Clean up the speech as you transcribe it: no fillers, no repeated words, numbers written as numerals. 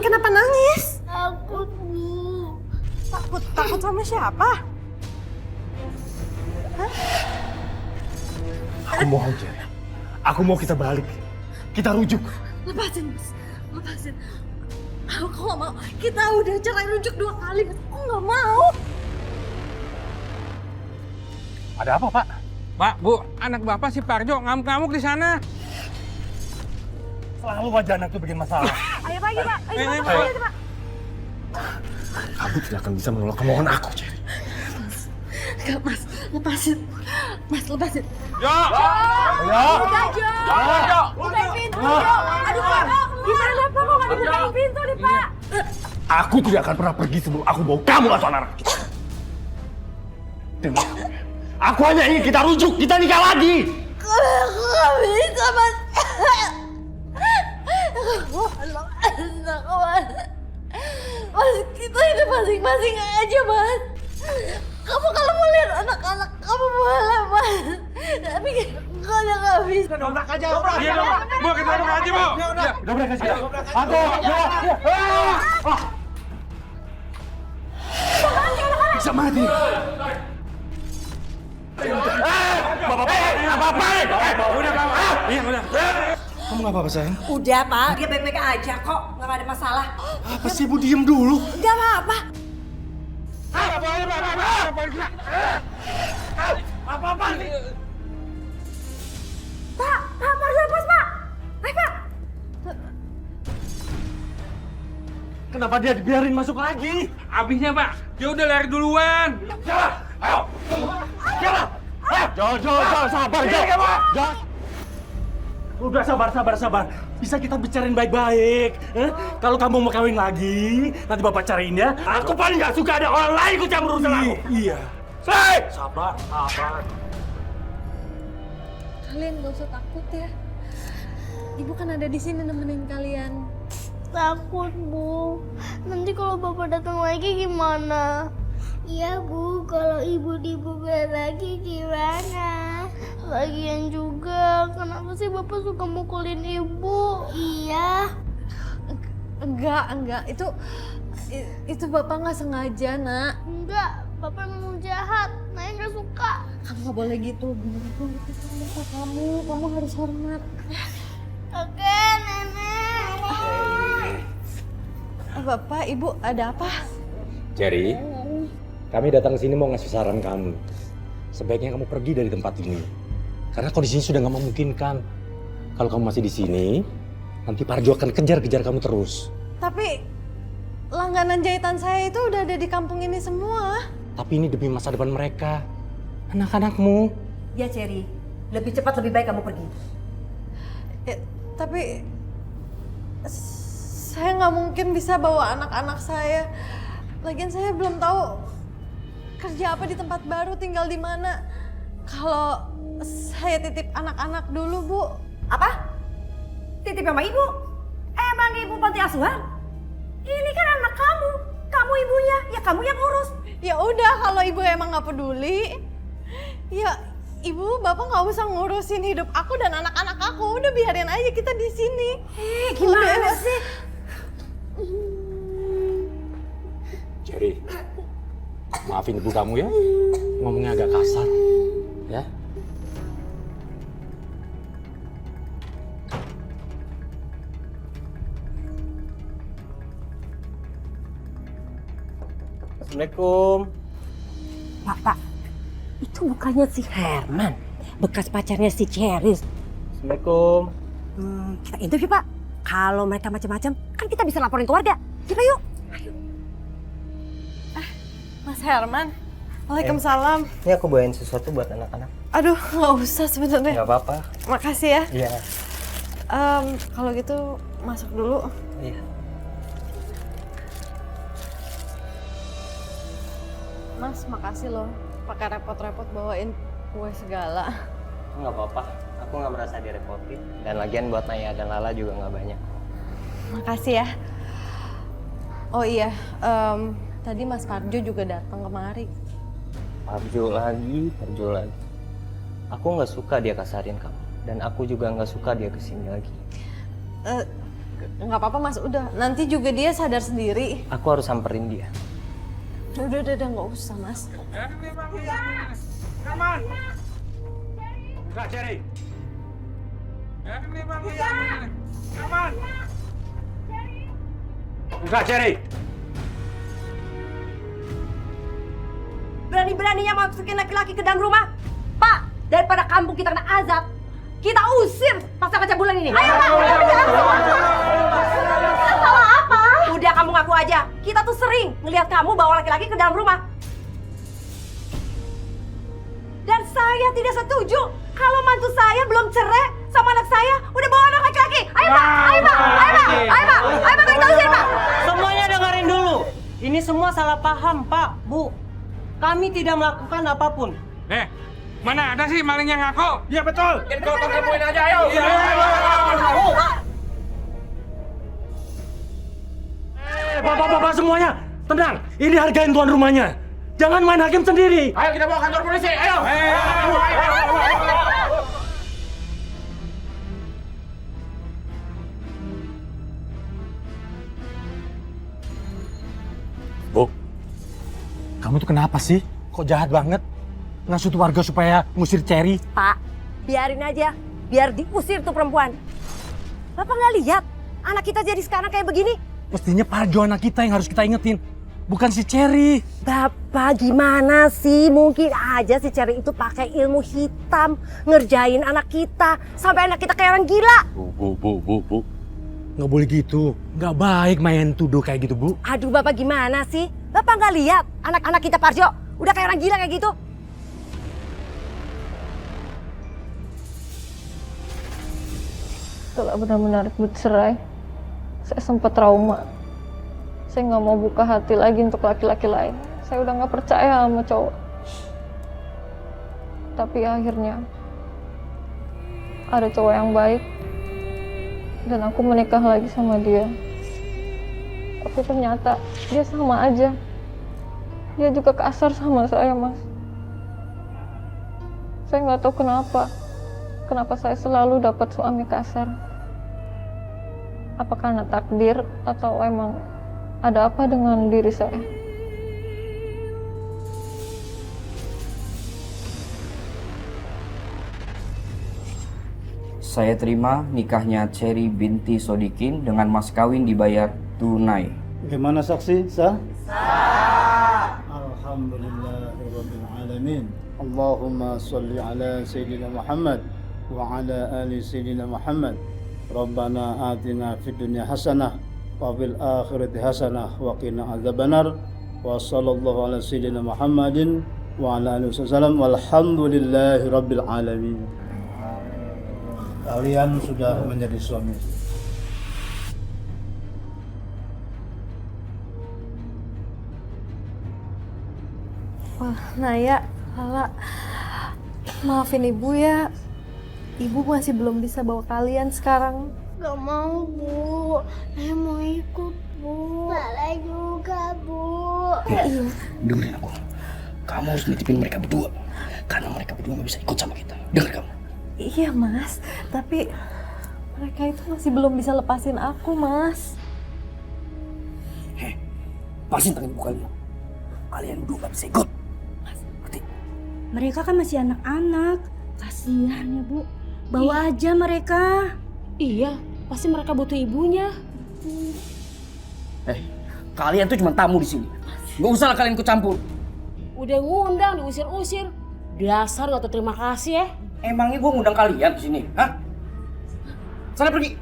kenapa nangis? Takut, Bu. Takut sama siapa? Aku mohon, Jerry. Aku mau kita balik. Kita rujuk. Lepasin, Mas. Lepasin. Aku nggak mau. Kita udah cerai rujuk 2 kali, Mas. Aku nggak mau. Ada apa, Pak? Pak, Bu, anak Bapak si Parjo ngamuk-ngamuk di sana. Selalu wajah anak itu bikin masalah. Ayo pagi, Pak. Ayo, Ini, Pak. Ayo, Pak. Kamu tidak akan bisa menolak kemauan aku, Jerry. Enggak, Mas. Lepasin. Mas, lepasin. Jo! Udah, Jo. Bukain pintu, Jo. Aduh, Pak. Gimana, Pak? Kok nggak dibukain pintu nih, Pak? Aku tidak akan pernah pergi sebelum aku bawa kamu atau anak kita. Dengar, aku hanya ingin kita rujuk, kita nikah lagi. Aku nggak bisa, Mas. Mas, kita hidup masing-masing aja, Mas. Kamu kalau mau lihat anak-anak, kamu boleh, Mas. Tapi kalau nggak bisa. Dobrak aja, Iya, dong. Bu, kita dobrak aja, Bu. Dobrak aja. Aku, bisa mati. Udah. Kamu nggak apa-apa, sayang? Udah, Pak. Dia baik-baik aja kok. Nggak ada masalah. Apa sih, Bu? Diem dulu. Nggak apa-apa. Apa-apa nih? Pak, lepas, Pak. Ayo, Pak. Kenapa dia dibiarin masuk lagi? Abisnya, Pak, dia udah lari duluan. Siapa? Ayo! Siapa? Jo, sabar, Jo. Udah sabar. Bisa kita bicarain baik-baik. Kalau kamu mau kawin lagi, nanti Bapak cariin ya. Aku paling nggak suka ada orang lain ikut campur urusan aku. Iya. Sabar. Kalian gak usah takut ya. Ibu kan ada di sini nemenin kalian. Takut, Bu. Nanti kalau Bapak datang lagi gimana? Iya, Bu. Kalau Ibu dibubar lagi gimana? Lagian juga, kenapa sih Bapak suka mukulin Ibu? Iya. Enggak. Itu Bapak nggak sengaja, Nak. Enggak, Bapak memang jahat. Naya nggak suka. Kamu nggak boleh gitu. Itu bapak kamu. Kamu harus hormat. Oke, Nenek. Bapak, Ibu, ada apa? Jerry, kami datang ke sini mau ngasih saran kamu. Sebaiknya kamu pergi dari tempat ini. Karena kondisinya sudah nggak memungkinkan. Kalau kamu masih di sini, nanti Parjo akan kejar-kejar kamu terus. Tapi langganan jahitan saya itu udah ada di kampung ini semua. Tapi ini demi masa depan mereka, anak-anakmu. Ya, Cherry. Lebih cepat lebih baik kamu pergi. Tapi saya nggak mungkin bisa bawa anak-anak saya. Lagian saya belum tahu kerja apa di tempat baru, tinggal di mana. Kalau saya titip anak-anak dulu, Bu. Apa? Titip sama ibu? Emang ibu panti asuhan? Ini kan anak kamu. Kamu ibunya, ya kamu yang urus. Ya udah, kalau Ibu emang nggak peduli, ya Ibu, Bapak nggak usah ngurusin hidup aku dan anak-anak aku. Udah biarin aja kita di sini. Gimana sih? Jerry, maafin ibu kamu ya, ngomongnya agak kasar, ya. Assalamualaikum. Pak, itu bukannya si Herman, bekas pacarnya si Cherry. Assalamualaikum. Kita interview, Pak. Kalau mereka macam-macam, kan kita bisa laporin ke warga. Kita yuk. Mas Herman, waalaikumsalam. Ini aku bawain sesuatu buat anak-anak. Aduh, nggak usah sebenarnya. Nggak apa-apa. Makasih ya. Iya. Kalau gitu masuk dulu. Iya. Mas, makasih loh. Pakai repot-repot bawain kue segala. Nggak apa-apa. Aku nggak merasa direpotin. Dan lagian buat Naya dan Lala juga nggak banyak. Makasih ya. Oh iya, tadi Mas Parjo juga datang kemari. Parjo lagi. Aku nggak suka dia kasarin kamu. Dan aku juga nggak suka dia kesini lagi. Nggak apa-apa mas, udah. Nanti juga dia sadar sendiri. Aku harus samperin dia. Udah, nggak usah mas. Aman. Enggak, Cherry. Aman. Enggak, Cherry. Berani-beraninya masukin laki-laki ke dalam rumah. Pak, daripada kampung kita kena azab, kita usir pasangan cabulan ini. Ayo, Pak. Salah apa? Udah kamu ngaku aja. Kita tuh sering ngelihat kamu bawa laki-laki ke dalam rumah. Dan saya tidak setuju kalau mantu saya belum cerai sama anak saya udah bawa anak laki-laki. Ayo, Pak. Ayo, Pak. Ayo, Pak. Kita usir, Pak. Semuanya dengerin dulu. Ini semua salah paham, Pak, Bu. Kami tidak melakukan apapun. Mana ada sih maling yang ngaku? Iya betul. Kau tangkapin aja, ayo. Bapak-bapak semuanya, tenang. Ini hargain tuan rumahnya. Jangan main hakim sendiri. Ayo kita bawa kantor polisi, ayo. Bu, kamu tuh kenapa sih? Kok jahat banget? Ngasut warga supaya ngusir Cherry. Pak, biarin aja. Biar diusir tuh perempuan. Bapak nggak lihat anak kita jadi sekarang kayak begini? Mestinya Parjo anak kita yang harus kita ingetin. Bukan si Cherry. Bapak gimana sih? Mungkin aja si Cherry itu pakai ilmu hitam. Ngerjain anak kita. Sampai anak kita kayak orang gila. Bu. Nggak boleh gitu. Nggak baik main tuduh kayak gitu, Bu. Aduh Bapak gimana sih? Bapak nggak lihat anak-anak kita Parjo udah kayak orang gila kayak gitu? Setelah benar-benar bercerai, saya sempat trauma. Saya nggak mau buka hati lagi untuk laki-laki lain. Saya udah nggak percaya sama cowok. Tapi akhirnya ada cowok yang baik dan aku menikah lagi sama dia. Tapi ternyata dia sama aja. Dia juga kasar sama saya, Mas. Saya nggak tahu kenapa saya selalu dapat suami kasar. Apa karena takdir atau emang ada apa dengan diri saya? Saya terima nikahnya Cherry binti Sodikin dengan mas kawin dibayar tunai. Bagaimana saksi? Sah? Sah. Alhamdulillahirabbil alamin. Allahumma shalli ala sayyidina Muhammad wa ala ali sayyidina Muhammad. Rabbana atina fid dunya hasanah wa fil akhirati hasanah wa qina adzabannar. Wa sallallahu ala sayyidina Muhammadin wa ala alihi wasallam walhamdulillahirabbil alamin. Kalian sudah menjadi suami. Wah, Naya, Lala, maafin ibu ya. Ibu masih belum bisa bawa kalian sekarang. Gak mau, Bu. Saya mau ikut, Bu. Lala juga, Bu. Dengerin aku. Kamu harus nitipin mereka berdua. Karena mereka berdua gak bisa ikut sama kita. Dengar kamu. Iya, Mas. Tapi mereka itu masih belum bisa lepasin aku, Mas. Pasin tangan ibu kalian. Kalian berdua gak bisa ikut. Ngerti? Mereka kan masih anak-anak. Kasihan ya, Bu. Bawa aja mereka. Iya, pasti mereka butuh ibunya. Kalian tuh cuma tamu di sini. Gak usah lah kalian ikut campur. Udah ngundang, diusir-usir. Dasar gak tahu terima kasih ya. Emangnya gue ngundang kalian di sini, hah? Sana pergi.